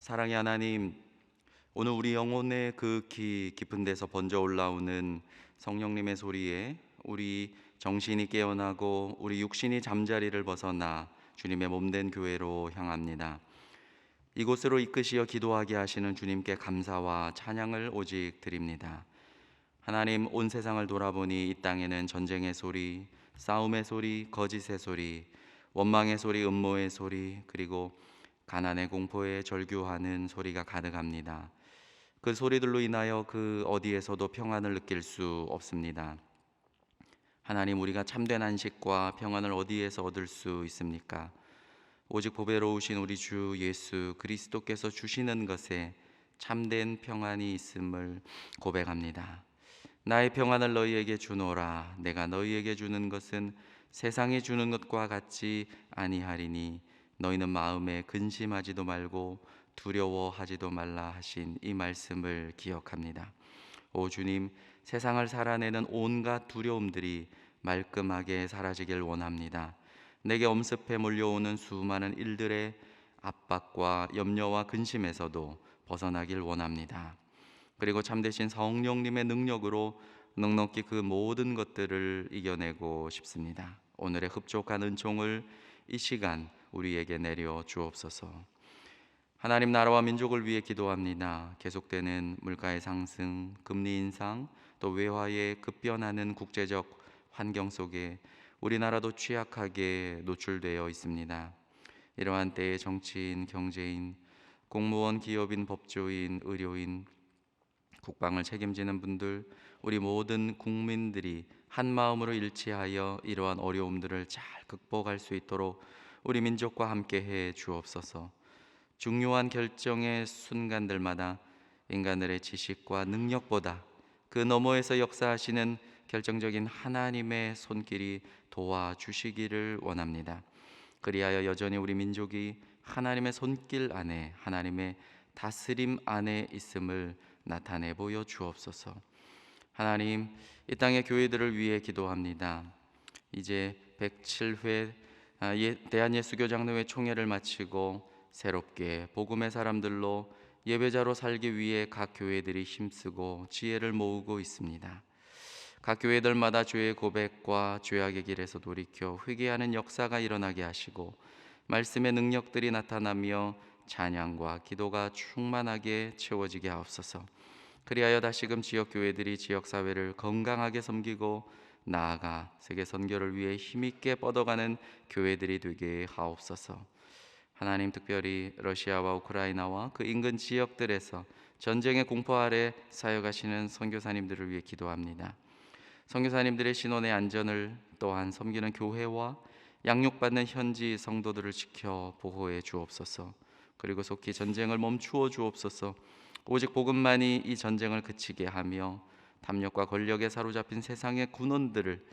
사랑의 하나님, 오늘 우리 영혼의 그 깊은 데서 번져 올라오는 성령님의 소리에 우리 정신이 깨어나고 우리 육신이 잠자리를 벗어나 주님의 몸된 교회로 향합니다. 이곳으로 이끄시어 기도하게 하시는 주님께 감사와 찬양을 오직 드립니다. 하나님, 온 세상을 돌아보니 이 땅에는 전쟁의 소리, 싸움의 소리, 거짓의 소리, 원망의 소리, 음모의 소리, 그리고 가난의 공포에 절규하는 소리가 가득합니다. 그 소리들로 인하여 그 어디에서도 평안을 느낄 수 없습니다. 하나님, 우리가 참된 안식과 평안을 어디에서 얻을 수 있습니까? 오직 보배로우신 우리 주 예수 그리스도께서 주시는 것에 참된 평안이 있음을 고백합니다. 나의 평안을 너희에게 주노라. 내가 너희에게 주는 것은 세상이 주는 것과 같지 아니하리니 너희는 마음에 근심하지도 말고 두려워하지도 말라 하신 이 말씀을 기억합니다. 오 주님, 세상을 살아내는 온갖 두려움들이 말끔하게 사라지길 원합니다. 내게 엄습해 몰려오는 수많은 일들의 압박과 염려와 근심에서도 벗어나길 원합니다. 그리고 참되신 성령님의 능력으로 넉넉히 그 모든 것들을 이겨내고 싶습니다. 오늘의 흡족한 은총을 이 시간 우리에게 내려 주옵소서. 하나님, 나라와 민족을 위해 기도합니다. 계속되는 물가의 상승, 금리 인상, 또 외화의 급변하는 국제적 환경 속에 우리나라도 취약하게 노출되어 있습니다. 이러한 때에 정치인, 경제인, 공무원, 기업인, 법조인, 의료인, 국방을 책임지는 분들, 우리 모든 국민들이 한 마음으로 일치하여 이러한 어려움들을 잘 극복할 수 있도록 우리 민족과 함께 해 주옵소서. 중요한 결정의 순간들마다 인간들의 지식과 능력보다 그 너머에서 역사하시는 결정적인 하나님의 손길이 도와주시기를 원합니다. 그리하여 여전히 우리 민족이 하나님의 손길 안에, 하나님의 다스림 안에 있음을 나타내 보여 주옵소서. 하나님, 이 땅의 교회들을 위해 기도합니다. 이제 107회 대한예수교장로회 총회를 마치고 새롭게 복음의 사람들로 예배자로 살기 위해 각 교회들이 힘쓰고 지혜를 모으고 있습니다. 각 교회들마다 죄의 고백과 죄악의 길에서 돌이켜 회개하는 역사가 일어나게 하시고 말씀의 능력들이 나타나며 찬양과 기도가 충만하게 채워지게 하옵소서. 그리하여 다시금 지역교회들이 지역사회를 건강하게 섬기고 나아가 세계 선교를 위해 힘있게 뻗어가는 교회들이 되게 하옵소서. 하나님, 특별히 러시아와 우크라이나와 그 인근 지역들에서 전쟁의 공포 아래 사역하시는 선교사님들을 위해 기도합니다. 선교사님들의 신원의 안전을, 또한 섬기는 교회와 양육받는 현지 성도들을 지켜 보호해 주옵소서. 그리고 속히 전쟁을 멈추어 주옵소서. 오직 복음만이 이 전쟁을 그치게 하며 탐욕과 권력에 사로잡힌 세상의 군원들을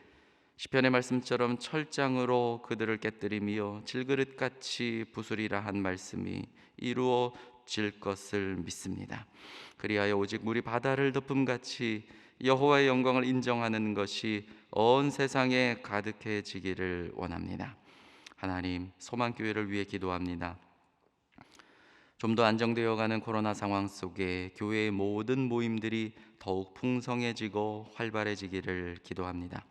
시편의 말씀처럼 철장으로 그들을 깨뜨리며 질그릇같이 부수리라 한 말씀이 이루어질 것을 믿습니다. 그리하여 오직 물이 바다를 덮음같이 여호와의 영광을 인정하는 것이 온 세상에 가득해지기를 원합니다. 하나님, 소망교회를 위해 기도합니다. 좀 더 안정되어가는 코로나 상황 속에 교회의 모든 모임들이 더욱 풍성해지고 활발해지기를 기도합니다.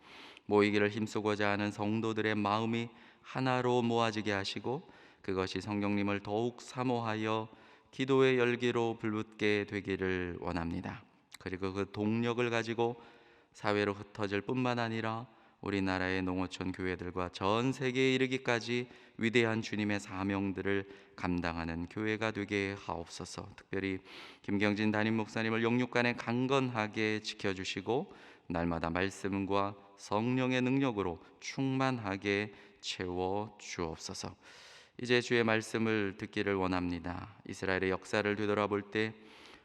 모이기를 힘쓰고자 하는 성도들의 마음이 하나로 모아지게 하시고 그것이 성령님을 더욱 사모하여 기도의 열기로 불붙게 되기를 원합니다. 그리고 그 동력을 가지고 사회로 흩어질 뿐만 아니라 우리나라의 농어촌 교회들과 전 세계에 이르기까지 위대한 주님의 사명들을 감당하는 교회가 되게 하옵소서. 특별히 김경진 담임 목사님을 영육간에 강건하게 지켜주시고 날마다 말씀과 성령의 능력으로 충만하게 채워 주옵소서. 이제 주의 말씀을 듣기를 원합니다. 이스라엘의 역사를 되돌아볼 때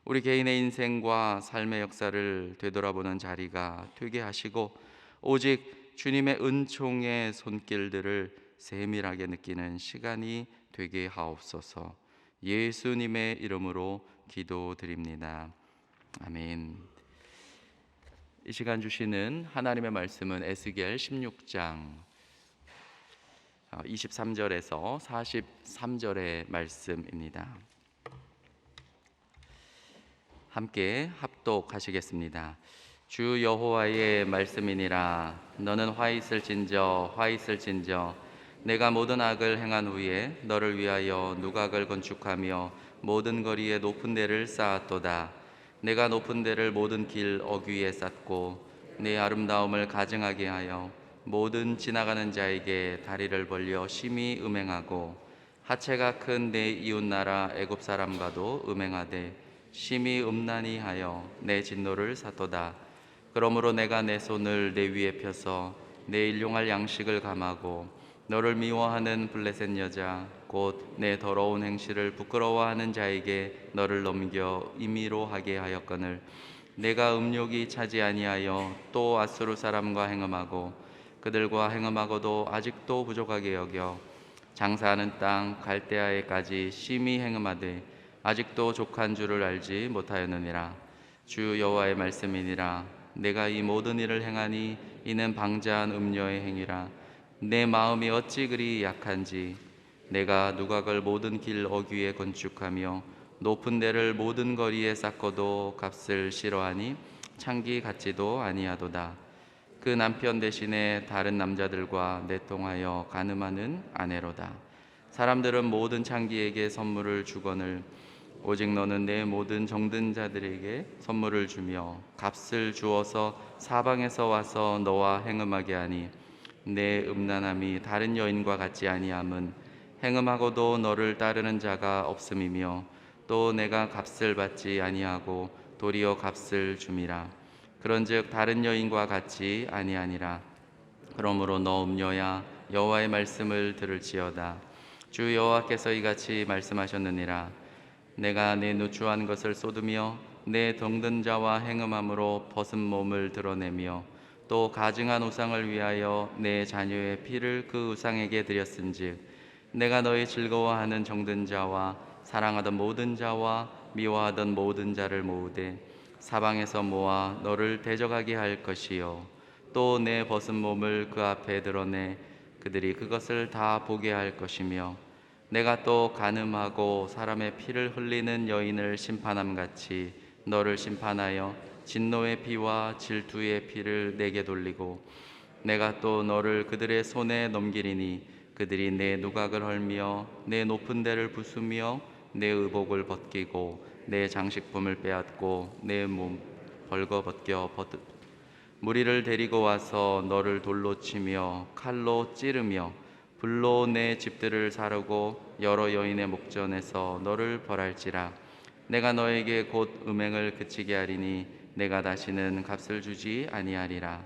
우리 개인의 인생과 삶의 역사를 되돌아보는 자리가 되게 하시고 오직 주님의 은총의 손길들을 세밀하게 느끼는 시간이 되게 하옵소서. 예수님의 이름으로 기도드립니다. 아멘. 이 시간 주시는 하나님의 말씀은 에스겔 16장 23절에서 43절의 말씀입니다. 함께 합독하시겠습니다. 주 여호와의 말씀이니라. 너는 화 있을진저 화 있을진저 내가 모든 악을 행한 후에 너를 위하여 누각을 건축하며 모든 거리에 높은 데를 쌓았도다. 내가 높은 데를 모든 길 어귀에 쌓고 내 아름다움을 가증하게 하여 모든 지나가는 자에게 다리를 벌려 심히 음행하고 하체가 큰 내 이웃나라 애굽 사람과도 음행하되 심히 음란히 하여 내 진노를 샀도다. 그러므로 내가 내 손을 내 위에 펴서 내 일용할 양식을 감하고 너를 미워하는 블레셋 여자 곧 내 더러운 행실을 부끄러워하는 자에게 너를 넘겨 임의로 하게 하였거늘 내가 음욕이 차지 아니하여 또 아수르 사람과 행음하고 그들과 행음하고도 아직도 부족하게 여겨 장사하는 땅 갈대아에까지 심히 행음하되 아직도 족한 줄을 알지 못하였느니라. 주 여호와의 말씀이니라. 내가 이 모든 일을 행하니 이는 방자한 음녀의 행위라. 내 마음이 어찌 그리 약한지 내가 누각을 모든 길 어귀에 건축하며 높은 데를 모든 거리에 쌓고도 값을 싫어하니 창기 같지도 아니하도다. 그 남편 대신에 다른 남자들과 내통하여 간음하는 아내로다. 사람들은 모든 창기에게 선물을 주거늘 오직 너는 내 모든 정든 자들에게 선물을 주며 값을 주어서 사방에서 와서 너와 행음하게 하니 내 음란함이 다른 여인과 같지 아니함은 행음하고도 너를 따르는 자가 없음이며 또 내가 값을 받지 아니하고 도리어 값을 줌이라. 그런즉 다른 여인과 같지 아니하니라. 그러므로 너 음녀야 여호와의 말씀을 들을지어다. 주 여호와께서 이같이 말씀하셨느니라. 내가 내 누추한 것을 쏟으며 내 정든 자와 행음함으로 벗은 몸을 드러내며 또 가증한 우상을 위하여 내 자녀의 피를 그 우상에게 드렸은즉 내가 너희 즐거워하는 정든 자와 사랑하던 모든 자와 미워하던 모든 자를 모으되 사방에서 모아 너를 대적하게 할 것이요 또 내 벗은 몸을 그 앞에 드러내 그들이 그것을 다 보게 할 것이며 내가 또 간음하고 사람의 피를 흘리는 여인을 심판함 같이 너를 심판하여 진노의 피와 질투의 피를 내게 돌리고 내가 또 너를 그들의 손에 넘기리니 그들이 내 누각을 헐며 내 높은 데를 부수며 내 의복을 벗기고 내 장식품을 빼앗고 내 몸 벌거벗겨 무리를 데리고 와서 너를 돌로 치며 칼로 찌르며 불로 내 집들을 사르고 여러 여인의 목전에서 너를 벌할지라. 내가 너에게 곧 음행을 그치게 하리니 내가 다시는 값을 주지 아니하리라.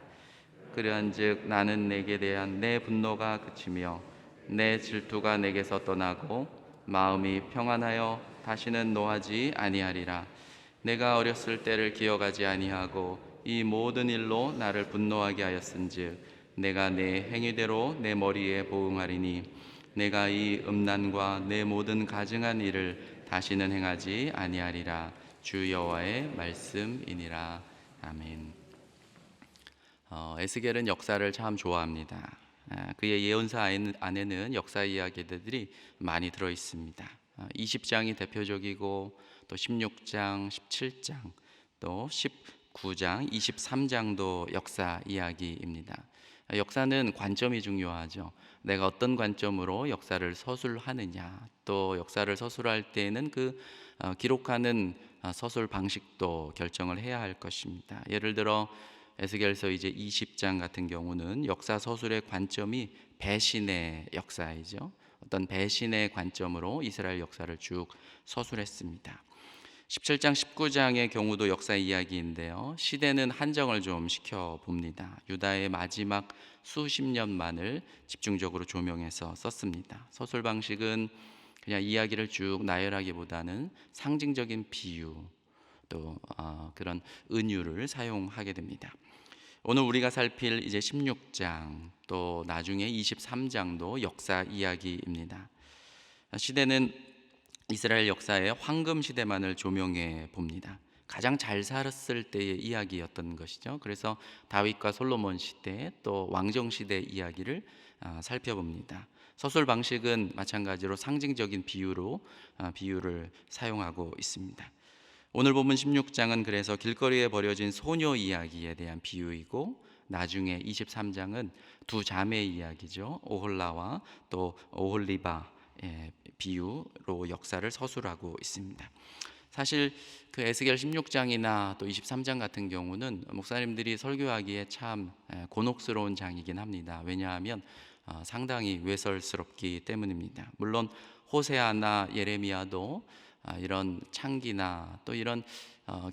그러한즉 나는 내게 대한 내 분노가 그치며 내 질투가 내게서 떠나고 마음이 평안하여 다시는 노하지 아니하리라. 내가 어렸을 때를 기억하지 아니하고 이 모든 일로 나를 분노하게 하였은즉 내가 내 행위대로 내 머리에 보응하리니 내가 이 음란과 내 모든 가증한 일을 다시는 행하지 아니하리라. 주 여호와의 말씀이니라. 아멘. 에스겔은 역사를 참 좋아합니다. 그의 예언사 안에는 역사 이야기들이 많이 들어 있습니다. 20장이 대표적이고 또 16장, 17장, 또 19장, 23장도 역사 이야기입니다. 역사는 관점이 중요하죠. 내가 어떤 관점으로 역사를 서술하느냐, 또 역사를 서술할 때에는 그 기록하는 서술 방식도 결정을 해야 할 것입니다. 예를 들어 에스겔서 이제 20장 같은 경우는 역사 서술의 관점이 배신의 역사이죠. 어떤 배신의 관점으로 이스라엘 역사를 쭉 서술했습니다. 17장, 19장의 경우도 역사 이야기인데요. 시대는 한정을 좀 시켜봅니다. 유다의 마지막 수십 년만을 집중적으로 조명해서 썼습니다. 서술 방식은 그냥 이야기를 쭉 나열하기보다는 상징적인 비유, 또 그런 은유를 사용하게 됩니다. 오늘 우리가 살필 이제 16장, 또 나중에 23장도 역사 이야기입니다. 시대는 이스라엘 역사의 황금 시대만을 조명해 봅니다. 가장 잘 살았을 때의 이야기였던 것이죠. 그래서 다윗과 솔로몬 시대, 또 왕정 시대 이야기를 살펴봅니다. 서술 방식은 마찬가지로 상징적인 비유를 사용하고 있습니다. 오늘 본문 16장은 그래서 길거리에 버려진 소녀 이야기에 대한 비유이고, 나중에 23장은 두 자매의 이야기죠. 오홀라와 또 오홀리바의 비유로 역사를 서술하고 있습니다. 사실 그 에스겔 16장이나 또 23장 같은 경우는 목사님들이 설교하기에 참 곤혹스러운 장이긴 합니다. 왜냐하면 상당히 외설스럽기 때문입니다. 물론 호세아나 예레미야도 이런 창기나 또 이런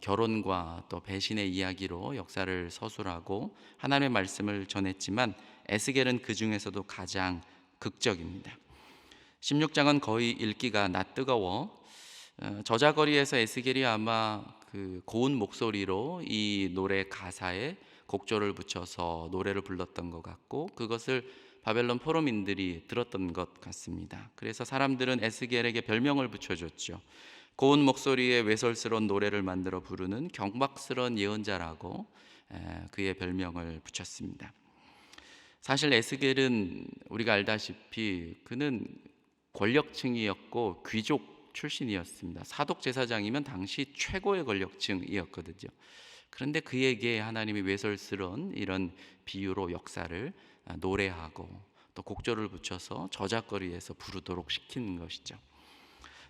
결혼과 또 배신의 이야기로 역사를 서술하고 하나님의 말씀을 전했지만, 에스겔은 그 중에서도 가장 극적입니다. 16장은 거의 읽기가 낯뜨거워 저자거리에서 에스겔이 아마 그 고운 목소리로 이 노래 가사에 곡조를 붙여서 노래를 불렀던 것 같고, 그것을 바벨론 포로민들이 들었던 것 같습니다. 그래서 사람들은 에스겔에게 별명을 붙여줬죠. 고운 목소리에 외설스러운 노래를 만들어 부르는 경박스러운 예언자라고 그의 별명을 붙였습니다. 사실 에스겔은 우리가 알다시피 그는 권력층이었고 귀족 출신이었습니다. 사독 제사장이면 당시 최고의 권력층이었거든요. 그런데 그에게 하나님이 외설스러운 이런 비유로 역사를 노래하고 또 곡조를 붙여서 저작거리에서 부르도록 시킨 것이죠.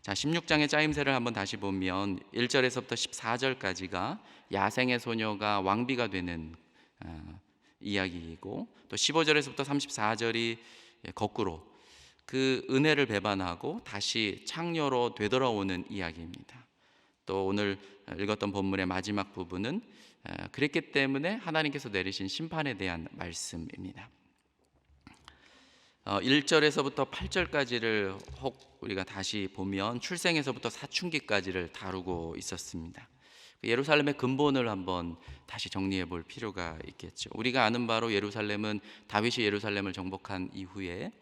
자, 16장의 짜임새를 한번 다시 보면 1절에서부터 14절까지가 야생의 소녀가 왕비가 되는 이야기이고, 또 15절에서부터 34절이 거꾸로 그 은혜를 배반하고 다시 창녀로 되돌아오는 이야기입니다. 또 오늘 읽었던 본문의 마지막 부분은 그랬기 때문에 하나님께서 내리신 심판에 대한 말씀입니다. 1절에서부터 8절까지를 혹 우리가 다시 보면 출생에서부터 사춘기까지를 다루고 있었습니다. 예루살렘의 근본을 한번 다시 정리해 볼 필요가 있겠죠. 우리가 아는 바로 예루살렘은 다윗이 예루살렘을 정복한 이후에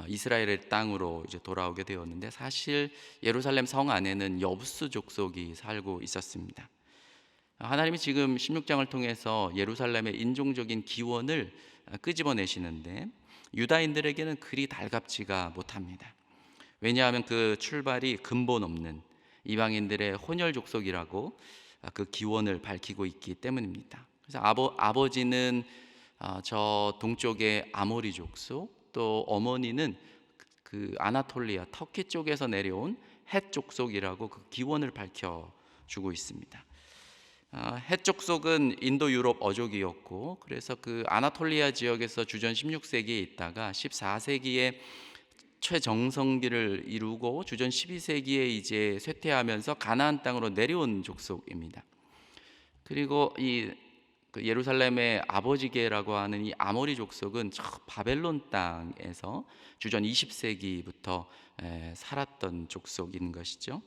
이스라엘의 땅으로 이제 돌아오게 되었는데, 사실 예루살렘 성 안에는 여부스 족속이 살고 있었습니다. 하나님이 지금 16장을 통해서 예루살렘의 인종적인 기원을 끄집어내시는데, 유다인들에게는 그리 달갑지가 못합니다. 왜냐하면 그 출발이 근본 없는 이방인들의 혼혈 족속이라고 그 기원을 밝히고 있기 때문입니다. 그래서 아버지는 저 동쪽의 아모리 족속, 또 어머니는 그 아나톨리아 터키 쪽에서 내려온 헷 족속이라고 그 기원을 밝혀주고 있습니다. 헷 족속은 인도 유럽 어족이었고, 그래서 그 아나톨리아 지역에서 주전 16세기에 있다가 14세기에 최정성기를 이루고 주전 12세기에 이제 쇠퇴하면서 가나안 땅으로 내려온 족속입니다. 그리고 그 예루살렘의 아버지계라고 하는 이 아모리 족속은 저 바벨론 땅에서 주전 20세기부터 살았던 족속인 것이죠.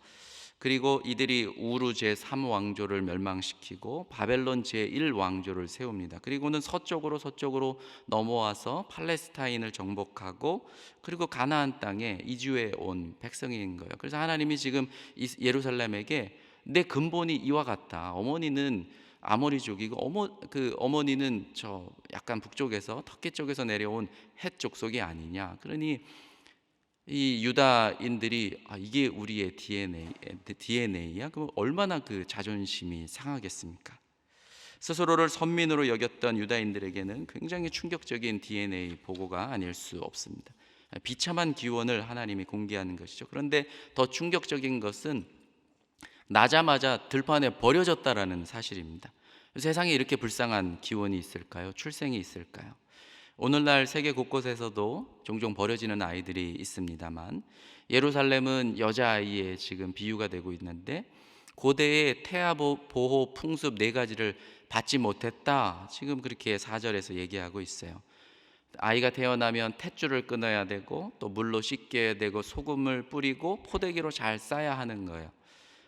그리고 이들이 우르 제3왕조를 멸망시키고 바벨론 제1왕조를 세웁니다. 그리고는 서쪽으로 넘어와서 팔레스타인을 정복하고, 그리고 가나안 땅에 이주해 온 백성인 거예요. 그래서 하나님이 지금 예루살렘에게 내 근본이 이와 같다. 어머니는 아모리족이고 어머니는 저 약간 북쪽에서 터키 쪽에서 내려온 헷 족속이 아니냐. 그러니 이 유다인들이 이게 우리의 DNA야? 그럼 얼마나 그 자존심이 상하겠습니까? 스스로를 선민으로 여겼던 유다인들에게는 굉장히 충격적인 DNA 보고가 아닐 수 없습니다. 비참한 기원을 하나님이 공개하는 것이죠. 그런데 더 충격적인 것은 나자마자 들판에 버려졌다라는 사실입니다. 세상에 이렇게 불쌍한 기원이 있을까요? 출생이 있을까요? 오늘날 세계 곳곳에서도 종종 버려지는 아이들이 있습니다만, 예루살렘은 여자아이의 지금 비유가 되고 있는데, 고대의 태아 보호 풍습 4가지를 받지 못했다, 지금 그렇게 4절에서 얘기하고 있어요. 아이가 태어나면 탯줄을 끊어야 되고, 또 물로 씻겨야 되고, 소금을 뿌리고 포대기로 잘 싸야 하는 거예요.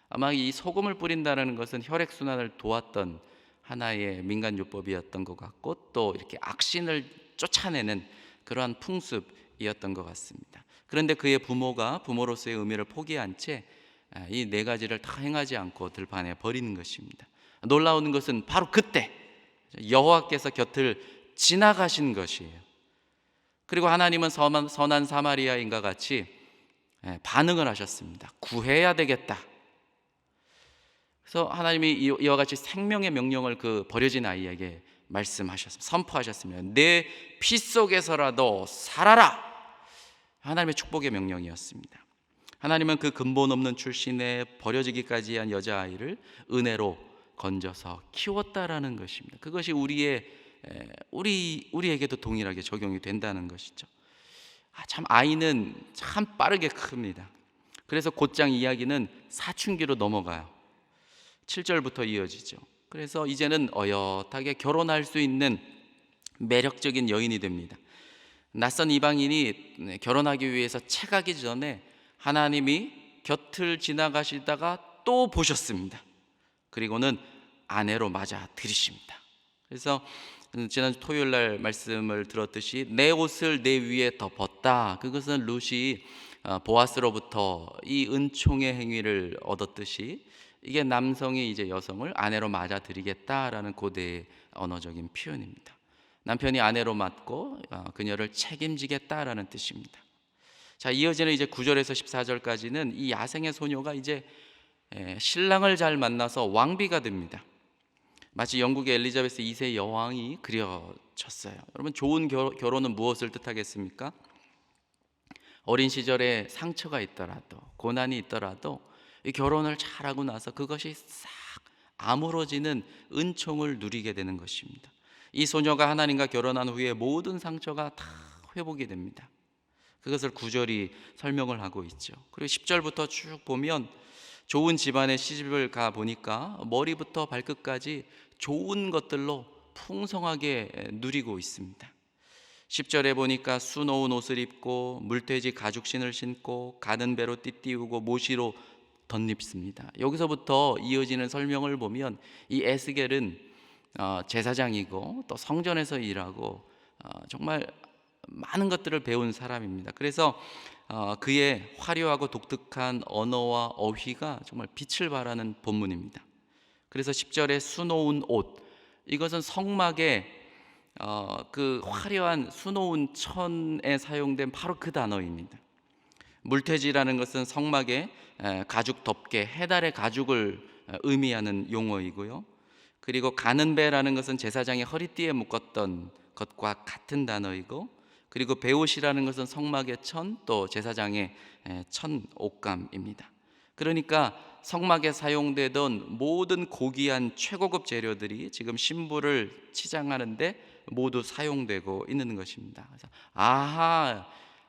아마 이 소금을 뿌린다는 것은 혈액순환을 도왔던 하나의 민간요법이었던 것 같고, 또 이렇게 악신을 쫓아내는 그러한 풍습이었던 것 같습니다. 그런데 그의 부모가 부모로서의 의미를 포기한 채 이 4가지를 다 행하지 않고 들판에 버리는 것입니다. 놀라운 것은 바로 그때 여호와께서 곁을 지나가신 것이에요. 그리고 하나님은 선한 사마리아인과 같이 반응을 하셨습니다. 구해야 되겠다. 그래서 하나님이 이와 같이 생명의 명령을 그 버려진 아이에게 말씀하셨습니다. 선포하셨습니다. 내 피 속에서라도 살아라. 하나님의 축복의 명령이었습니다. 하나님은 그 근본 없는 출신에 버려지기까지 한 여자아이를 은혜로 건져서 키웠다라는 것입니다. 그것이 우리에게도 동일하게 적용이 된다는 것이죠. 참 아이는 참 빠르게 큽니다. 그래서 곧장 이야기는 사춘기로 넘어가요. 7절부터 이어지죠. 그래서 이제는 어엿하게 결혼할 수 있는 매력적인 여인이 됩니다. 낯선 이방인이 결혼하기 위해서 채가기 전에 하나님이 곁을 지나가시다가 또 보셨습니다. 그리고는 아내로 맞아 들이십니다. 그래서 지난 토요일 날 말씀을 들었듯이 내 옷을 내 위에 덮었다. 그것은 룻이 보아스로부터 이 은총의 행위를 얻었듯이 이게 남성이 이제 여성을 아내로 맞아들이겠다라는 고대의 언어적인 표현입니다. 남편이 아내로 맞고 그녀를 책임지겠다라는 뜻입니다. 자, 이어지는 이제 9절에서 14절까지는 이 야생의 소녀가 이제 신랑을 잘 만나서 왕비가 됩니다. 마치 영국의 엘리자베스 2세 여왕이 그려졌어요. 여러분, 좋은 결혼은 무엇을 뜻하겠습니까? 어린 시절에 상처가 있더라도, 고난이 있더라도 이 결혼을 잘하고 나서 그것이 싹 아물어지는 은총을 누리게 되는 것입니다. 이 소녀가 하나님과 결혼한 후에 모든 상처가 다 회복이 됩니다. 그것을 9절이 설명을 하고 있죠. 그리고 10절부터 쭉 보면 좋은 집안에 시집을 가 보니까 머리부터 발끝까지 좋은 것들로 풍성하게 누리고 있습니다. 10절에 보니까 수놓은 옷을 입고 물돼지 가죽신을 신고 가는 배로 띠띠우고 모시로 덧입습니다. 여기서부터 이어지는 설명을 보면 이 에스겔은 제사장이고 또 성전에서 일하고 정말 많은 것들을 배운 사람입니다. 그래서 그의 화려하고 독특한 언어와 어휘가 정말 빛을 발하는 본문입니다. 그래서 10절에 수놓은 옷, 이것은 성막에 그 화려한 수놓은 천에 사용된 바로 그 단어입니다. 물태지라는 것은 성막에 가죽 덮개, 해달의 가죽을 의미하는 용어이고요. 그리고 가는 배라는 것은 제사장이 허리띠에 묶었던 것과 같은 단어이고, 그리고 베옷이라는 것은 성막의 천, 또 제사장의 천 옷감입니다. 그러니까 성막에 사용되던 모든 고귀한 최고급 재료들이 지금 신부를 치장하는데 모두 사용되고 있는 것입니다. 그래서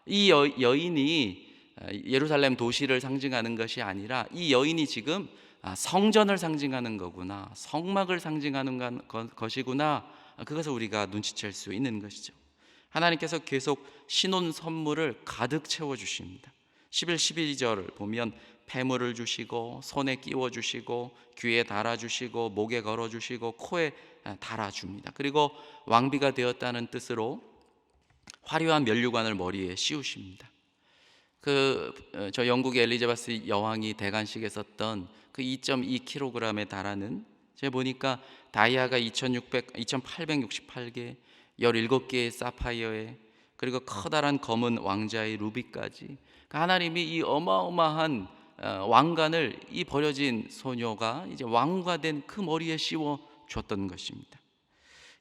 이 여인이 예루살렘 도시를 상징하는 것이 아니라 이 여인이 지금 성전을 상징하는 거구나, 성막을 상징하는 것이구나, 그것을 우리가 눈치챌 수 있는 것이죠. 하나님께서 계속 신혼 선물을 가득 채워주십니다. 11, 12절 보면 폐물을 주시고 손에 끼워주시고 귀에 달아주시고 목에 걸어주시고 코에 달아줍니다. 그리고 왕비가 되었다는 뜻으로 화려한 면류관을 머리에 씌우십니다. 저 영국의 엘리자베스 여왕이 대관식에 썼던 그 2.2kg에 달하는, 제가 보니까 다이아가 2868개, 17개의 사파이어에, 그리고 커다란 검은 왕자의 루비까지, 하나님이 이 어마어마한 왕관을 이 버려진 소녀가 이제 왕후가 된 그 머리에 씌워 줬던 것입니다.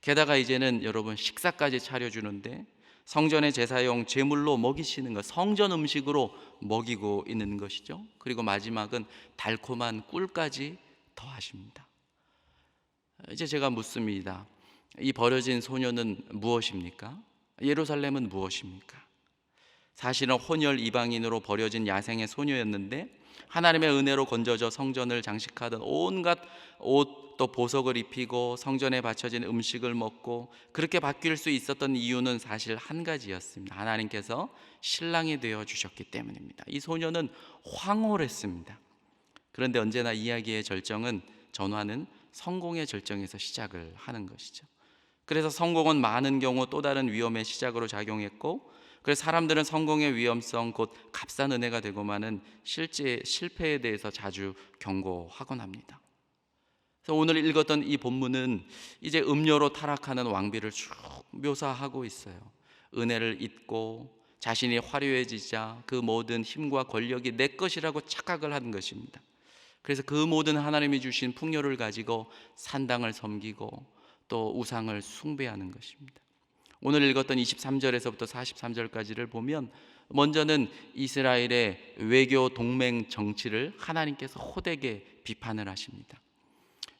게다가 이제는 여러분 식사까지 차려주는데 성전의 제사용 제물로 먹이시는 것, 성전 음식으로 먹이고 있는 것이죠. 그리고 마지막은 달콤한 꿀까지 더하십니다. 이제 제가 묻습니다. 이 버려진 소녀는 무엇입니까? 예루살렘은 무엇입니까? 사실은 혼혈 이방인으로 버려진 야생의 소녀였는데 하나님의 은혜로 건져져 성전을 장식하던 온갖 옷, 또 보석을 입히고 성전에 바쳐진 음식을 먹고 그렇게 바뀔 수 있었던 이유는 사실 한 가지였습니다. 하나님께서 신랑이 되어 주셨기 때문입니다. 이 소녀는 황홀했습니다. 그런데 언제나 이야기의 절정은, 전환은 성공의 절정에서 시작을 하는 것이죠. 그래서 성공은 많은 경우 또 다른 위험의 시작으로 작용했고, 그래서 사람들은 성공의 위험성, 곧 값싼 은혜가 되고만은 실제 실패에 대해서 자주 경고하곤 합니다. 그래서 오늘 읽었던 이 본문은 이제 음료로 타락하는 왕비를 쭉 묘사하고 있어요. 은혜를 잊고 자신이 화려해지자 그 모든 힘과 권력이 내 것이라고 착각을 한 것입니다. 그래서 그 모든 하나님이 주신 풍요를 가지고 산당을 섬기고 또 우상을 숭배하는 것입니다. 오늘 읽었던 23절에서부터 43절까지를 보면 먼저는 이스라엘의 외교 동맹 정치를 하나님께서 호되게 비판을 하십니다.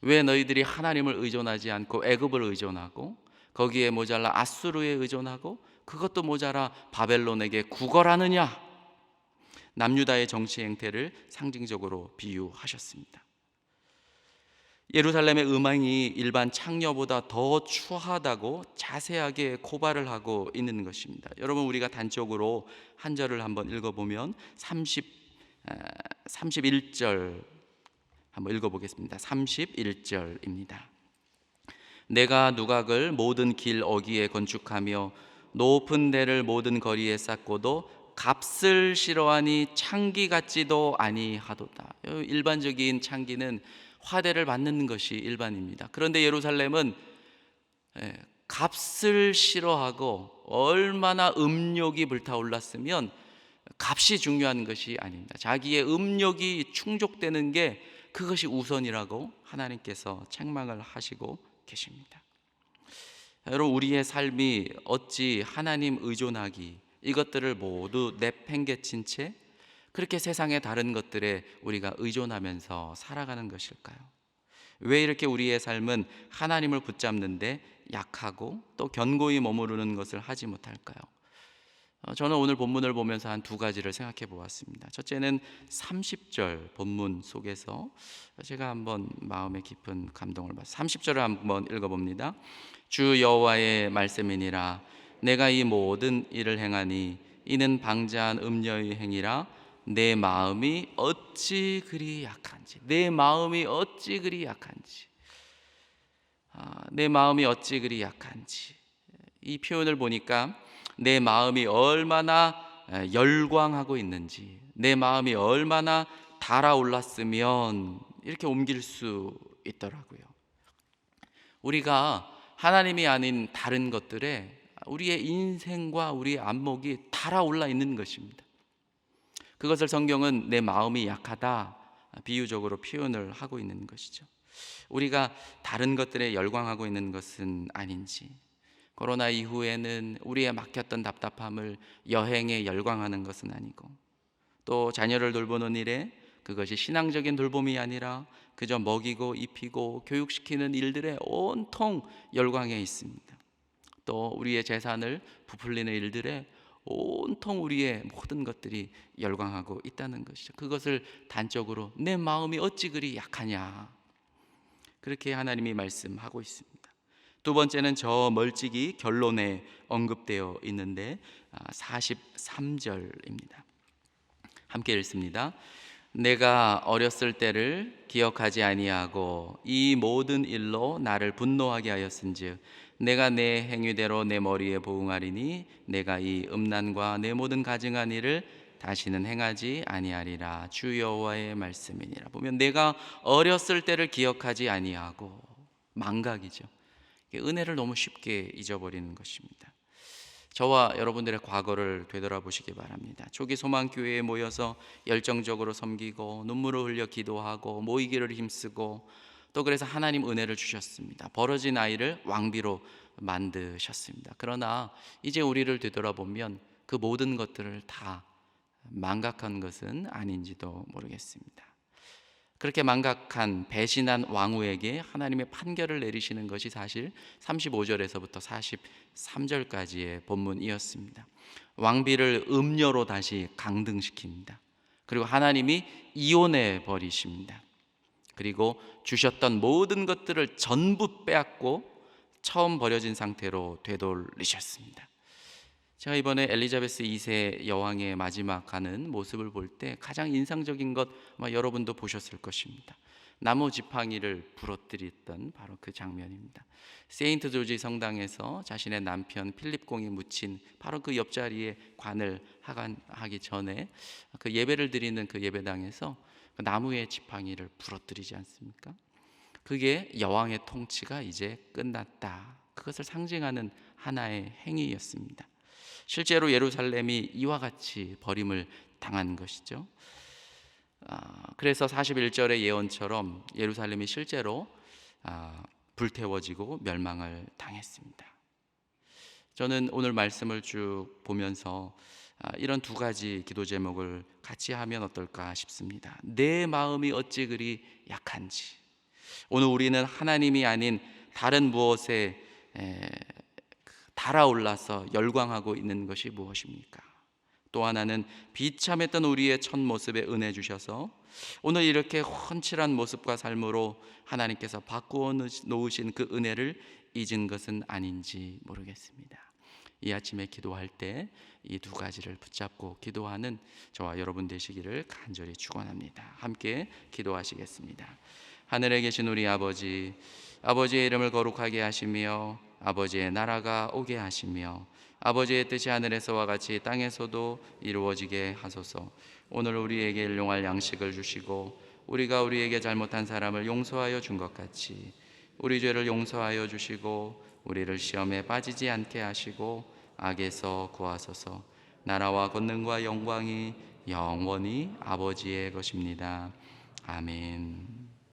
왜 너희들이 하나님을 의존하지 않고 애굽을 의존하고 거기에 모자라 아수르에 의존하고 그것도 모자라 바벨론에게 구걸하느냐? 남유다의 정치 행태를 상징적으로 비유하셨습니다. 예루살렘의 음행이 일반 창녀보다 더 추하다고 자세하게 고발을 하고 있는 것입니다. 여러분, 우리가 단적으로 한 절을 한번 읽어보면 31절 한번 읽어보겠습니다. 31절입니다. 내가 누각을 모든 길 어귀에 건축하며 높은 데를 모든 거리에 쌓고도 값을 싫어하니 창기 같지도 아니하도다. 일반적인 창기는 화대를 받는 것이 일반입니다. 그런데 예루살렘은 값을 싫어하고 얼마나 음욕이 불타올랐으면 값이 중요한 것이 아닙니다. 자기의 음욕이 충족되는 게 그것이 우선이라고 하나님께서 책망을 하시고 계십니다. 여러분, 우리의 삶이 어찌 하나님 의존하기 이것들을 모두 내팽개친 채 그렇게 세상의 다른 것들에 우리가 의존하면서 살아가는 것일까요? 왜 이렇게 우리의 삶은 하나님을 붙잡는데 약하고 또 견고히 머무르는 것을 하지 못할까요? 저는 오늘 본문을 보면서 한 두 가지를 생각해 보았습니다. 첫째는 30절 본문 속에서 제가 한번 마음에 깊은 감동을 받았습니다. 30절을 한번 읽어봅니다. 주 여호와의 말씀이니라. 내가 이 모든 일을 행하니 이는 방자한 음녀의 행위라. 내 마음이 어찌 그리 약한지. 내 마음이 어찌 그리 약한지. 내 마음이 어찌 그리 약한지. 이 표현을 보니까 내 마음이 얼마나 열광하고 있는지, 내 마음이 얼마나 달아올랐으면 이렇게 옮길 수 있더라고요. 우리가 하나님이 아닌 다른 것들에 우리의 인생과 우리의 안목이 달아올라 있는 것입니다. 그것을 성경은 내 마음이 약하다 비유적으로 표현을 하고 있는 것이죠. 우리가 다른 것들에 열광하고 있는 것은 아닌지, 코로나 이후에는 우리의 막혔던 답답함을 여행에 열광하는 것은 아니고, 또 자녀를 돌보는 일에 그것이 신앙적인 돌봄이 아니라 그저 먹이고 입히고 교육시키는 일들에 온통 열광해 있습니다. 또 우리의 재산을 부풀리는 일들에 온통 우리의 모든 것들이 열광하고 있다는 것이죠. 그것을 단적으로 내 마음이 어찌 그리 약하냐, 그렇게 하나님이 말씀하고 있습니다. 두 번째는 저 멀찍이 결론에 언급되어 있는데 43절입니다. 함께 읽습니다. 내가 어렸을 때를 기억하지 아니하고 이 모든 일로 나를 분노하게 하였은즉 내가 내 행위대로 내 머리에 보응하리니 내가 이 음란과 내 모든 가증한 일을 다시는 행하지 아니하리라. 주 여호와의 말씀이니라. 보면 내가 어렸을 때를 기억하지 아니하고, 망각이죠. 은혜를 너무 쉽게 잊어버리는 것입니다. 저와 여러분들의 과거를 되돌아보시기 바랍니다. 초기 소망교회에 모여서 열정적으로 섬기고 눈물을 흘려 기도하고 모이기를 힘쓰고 또 그래서 하나님 은혜를 주셨습니다. 벌어진 아이를 왕비로 만드셨습니다. 그러나 이제 우리를 되돌아보면 그 모든 것들을 다 망각한 것은 아닌지도 모르겠습니다. 그렇게 망각한 배신한 왕후에게 하나님의 판결을 내리시는 것이 사실 35절에서부터 43절까지의 본문이었습니다. 왕비를 음녀로 다시 강등시킵니다. 그리고 하나님이 이혼해 버리십니다. 그리고 주셨던 모든 것들을 전부 빼앗고 처음 버려진 상태로 되돌리셨습니다. 제가 이번에 엘리자베스 2세 여왕의 마지막 가는 모습을 볼 때 가장 인상적인 것 아마 여러분도 보셨을 것입니다. 나무 지팡이를 부러뜨렸던 바로 그 장면입니다. 세인트 조지 성당에서 자신의 남편 필립 공이 묻힌 바로 그 옆자리에 관을 하기 전에 그 예배를 드리는 그 예배당에서 그 나무의 지팡이를 부러뜨리지 않습니까? 그게 여왕의 통치가 이제 끝났다, 그것을 상징하는 하나의 행위였습니다. 실제로 예루살렘이 이와 같이 버림을 당한 것이죠. 그래서 41절의 예언처럼 예루살렘이 실제로 불태워지고 멸망을 당했습니다. 저는 오늘 말씀을 쭉 보면서 이런 두 가지 기도 제목을 같이 하면 어떨까 싶습니다. 내 마음이 어찌 그리 약한지. 오늘 우리는 하나님이 아닌 다른 무엇에 달아올라서 열광하고 있는 것이 무엇입니까? 또 하나는 비참했던 우리의 첫 모습에 은혜 주셔서 오늘 이렇게 훤칠한 모습과 삶으로 하나님께서 바꾸어 놓으신 그 은혜를 잊은 것은 아닌지 모르겠습니다. 이 아침에 기도할 때 이 두 가지를 붙잡고 기도하는 저와 여러분 되시기를 간절히 축원합니다. 함께 기도하시겠습니다. 하늘에 계신 우리 아버지, 아버지의 이름을 거룩하게 하시며 아버지의 나라가 오게 하시며 아버지의 뜻이 하늘에서와 같이 땅에서도 이루어지게 하소서. 오늘 우리에게 일용할 양식을 주시고 우리가 우리에게 잘못한 사람을 용서하여 준 것 같이 우리 죄를 용서하여 주시고 우리를 시험에 빠지지 않게 하시고 악에서 구하소서. 나라와 권능과 영광이 영원히 아버지의 것입니다. 아멘.